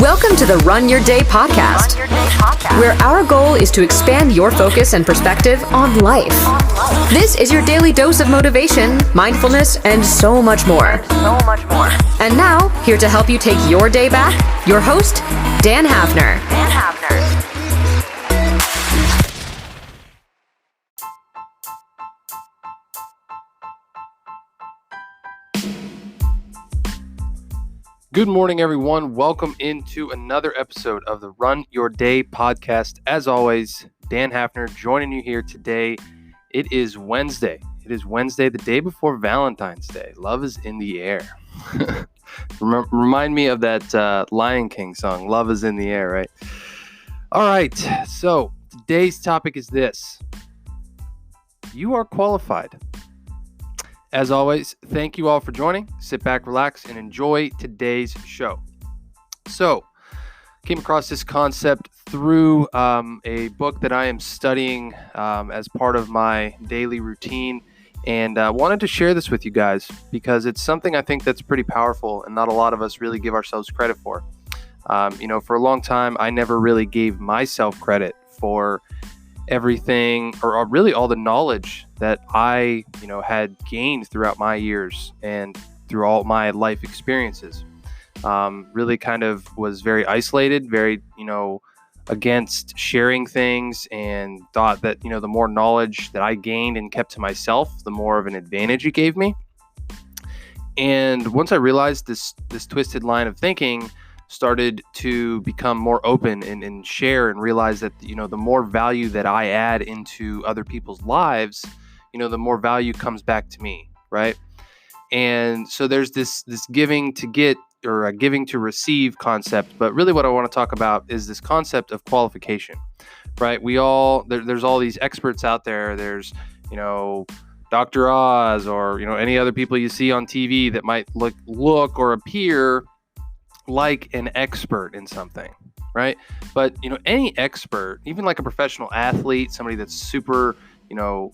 Welcome to the Run Your Day podcast, where our goal is to expand your focus and perspective on life. This is your daily dose of motivation, mindfulness, and so much more. And now, here to help you take your day back, your host, Dan Hafner. Good morning, everyone. Welcome into another episode of the Run Your Day podcast. As always, Dan Hafner joining you here today. It is Wednesday. The day before Valentine's Day. Love is in the air. Remind me of that Lion King song, Love is in the air, right? All right, so today's topic is this. You are qualified. As always, thank you all for joining. Sit back, relax, and enjoy today's show. So, came across this concept through a book that I am studying as part of my daily routine, and wanted to share this with you guys because it's something I think that's pretty powerful and not a lot of us really give ourselves credit for. For a long time, I never really gave myself credit for everything or really all the knowledge that I, had gained throughout my years and through all my life experiences. Really kind of was very isolated, very, against sharing things, and thought that, the more knowledge that I gained and kept to myself, the more of an advantage it gave me. And once I realized this twisted line of thinking started to become more open and share and realize that, the more value that I add into other people's lives, the more value comes back to me, right? And so there's this giving to get or a giving to receive concept, but really what I want to talk about is this concept of qualification, right? There's all these experts out there. There's, Dr. Oz or, any other people you see on TV that might look or appear like an expert in something, right? But, any expert, even like a professional athlete, somebody that's super,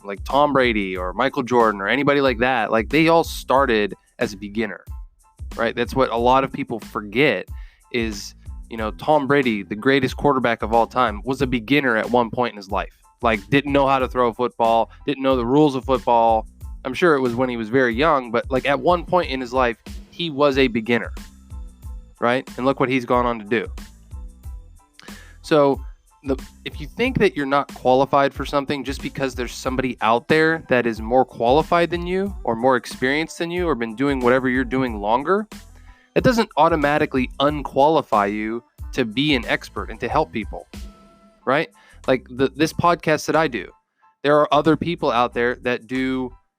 like Tom Brady or Michael Jordan or anybody like that, like they all started as a beginner, right? That's what a lot of people forget is, Tom Brady, the greatest quarterback of all time, was a beginner at one point in his life. Like didn't know how to throw a football, didn't know the rules of football. I'm sure it was when he was very young, but like at one point in his life, he was a beginner. Right? And look what he's gone on to do. So if you think that you're not qualified for something just because there's somebody out there that is more qualified than you or more experienced than you or been doing whatever you're doing longer, it doesn't automatically unqualify you to be an expert and to help people, right? Like this podcast that I do, there are other people out there that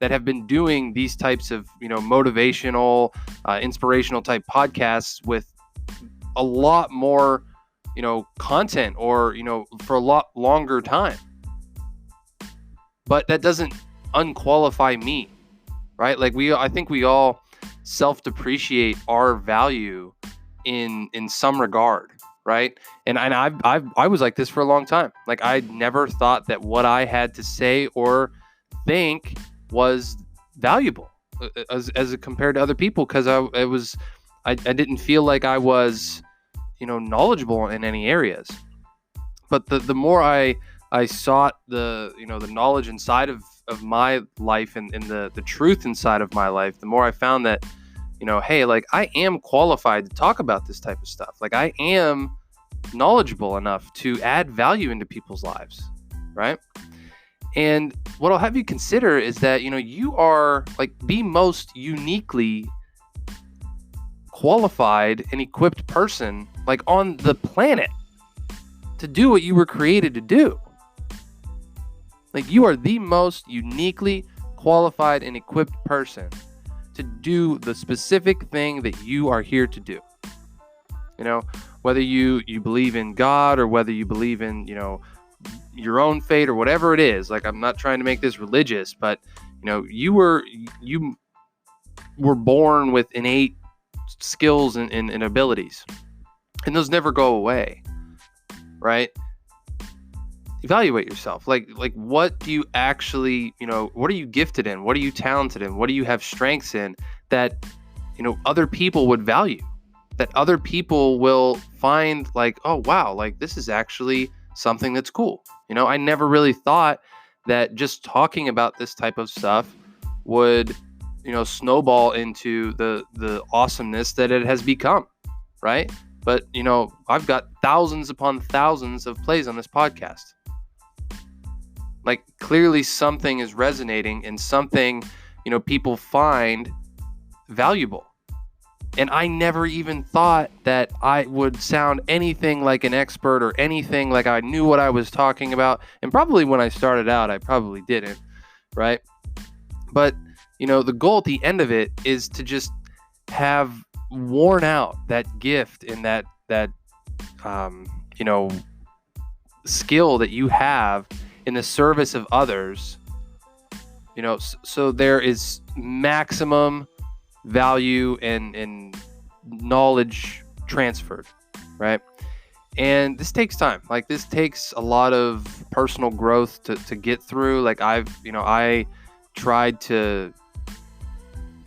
have been doing these types of, motivational, inspirational type podcasts with a lot more, content or, for a lot longer time. But that doesn't unqualify me, right? Like I think we all self-depreciate our value in some regard, right? And I was like this for a long time. Like I never thought that what I had to say or think was valuable as compared to other people, because I didn't feel like I was knowledgeable in any areas. But the more I sought the knowledge inside of my life and the truth inside of my life, the more I found that hey, like I am qualified to talk about this type of stuff. Like I am knowledgeable enough to add value into people's lives, right? And what I'll have you consider is that, you are like the most uniquely qualified and equipped person like on the planet to do what you were created to do. Like you are the most uniquely qualified and equipped person to do the specific thing that you are here to do. Whether you believe in God or whether you believe in, your own fate or whatever it is. Like I'm not trying to make this religious, but you were born with innate skills and abilities, and those never go away, right? Evaluate yourself. Like what do you actually, what are you gifted in? What are you talented in? What do you have strengths in that, other people would value? that other people will find like, oh, wow, like this is actually something that's cool. I never really thought that just talking about this type of stuff would, snowball into the awesomeness that it has become, right? But, I've got thousands upon thousands of plays on this podcast. Like, clearly something is resonating and something, people find valuable. And I never even thought that I would sound anything like an expert or anything like I knew what I was talking about. And probably when I started out, I probably didn't, right? But, the goal at the end of it is to just have worn out that gift and that skill that you have in the service of others, so there is maximum value and knowledge transferred, right? And this takes time. Like, this takes a lot of personal growth to get through. Like, I tried to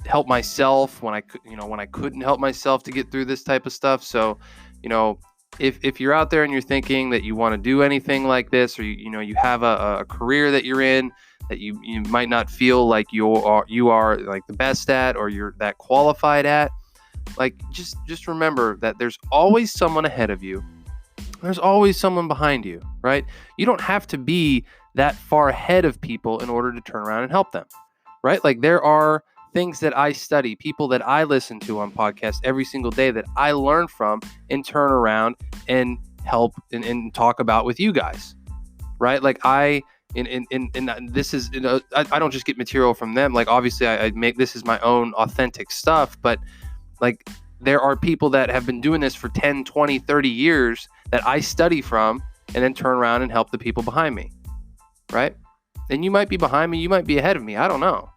help myself when I couldn't help myself to get through this type of stuff. So, if you're out there and you're thinking that you want to do anything like this, or you have a career that you're in that you might not feel like you are like the best at, or you're that qualified at, like, just remember that there's always someone ahead of you. There's always someone behind you, right? You don't have to be that far ahead of people in order to turn around and help them, right? Like, there are things that I study, people that I listen to on podcasts every single day that I learn from and turn around and help and talk about with you guys, right? Like, this is, I don't just get material from them. Like, obviously I make, this is my own authentic stuff, but like, there are people that have been doing this for 10, 20, 30 years that I study from and then turn around and help the people behind me, right? And you might be behind me, you might be ahead of me, I don't know.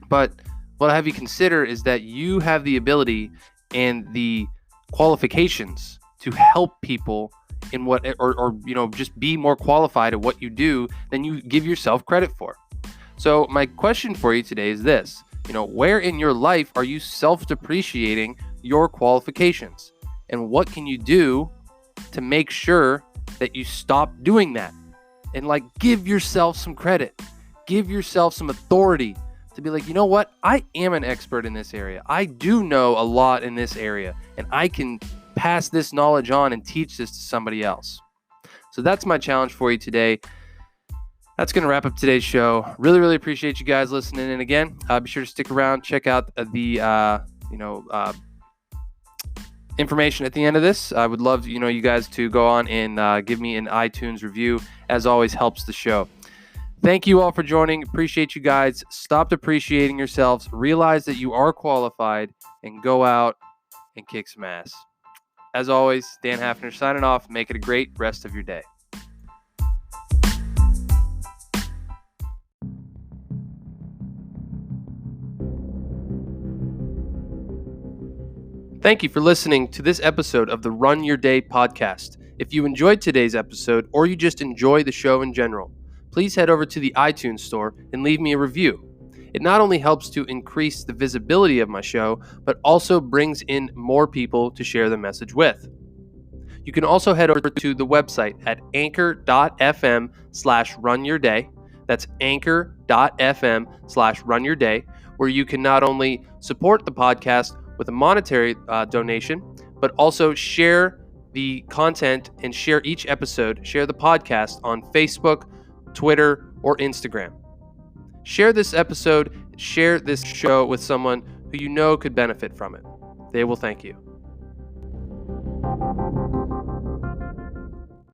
But what I have you consider is that you have the ability and the qualifications to help people in what, or just be more qualified at what you do than you give yourself credit for. So my question for you today is this: where in your life are you self-depreciating your qualifications? And what can you do to make sure that you stop doing that? And like, give yourself some credit, give yourself some authority to be like, you know what? I am an expert in this area. I do know a lot in this area, and I can pass this knowledge on and teach this to somebody else. So that's my challenge for you today. That's going to wrap up today's show. Really, really appreciate you guys listening. And again, be sure to stick around, check out the information at the end of this. I would love, you guys to go on and give me an iTunes review. As always, helps the show. Thank you all for joining. Appreciate you guys. Stop depreciating yourselves. Realize that you are qualified and go out and kick some ass. As always, Dan Hafner signing off. Make it a great rest of your day. Thank you for listening to this episode of the Run Your Day podcast. If you enjoyed today's episode, or you just enjoy the show in general, please head over to the iTunes store and leave me a review. It not only helps to increase the visibility of my show, but also brings in more people to share the message with. You can also head over to the website at anchor.fm/runyourday. That's anchor.fm/runyourday, where you can not only support the podcast with a monetary donation, but also share the content and share each episode, share the podcast on Facebook, Twitter, or Instagram. Share this episode, share this show with someone who you know could benefit from it. They will thank you.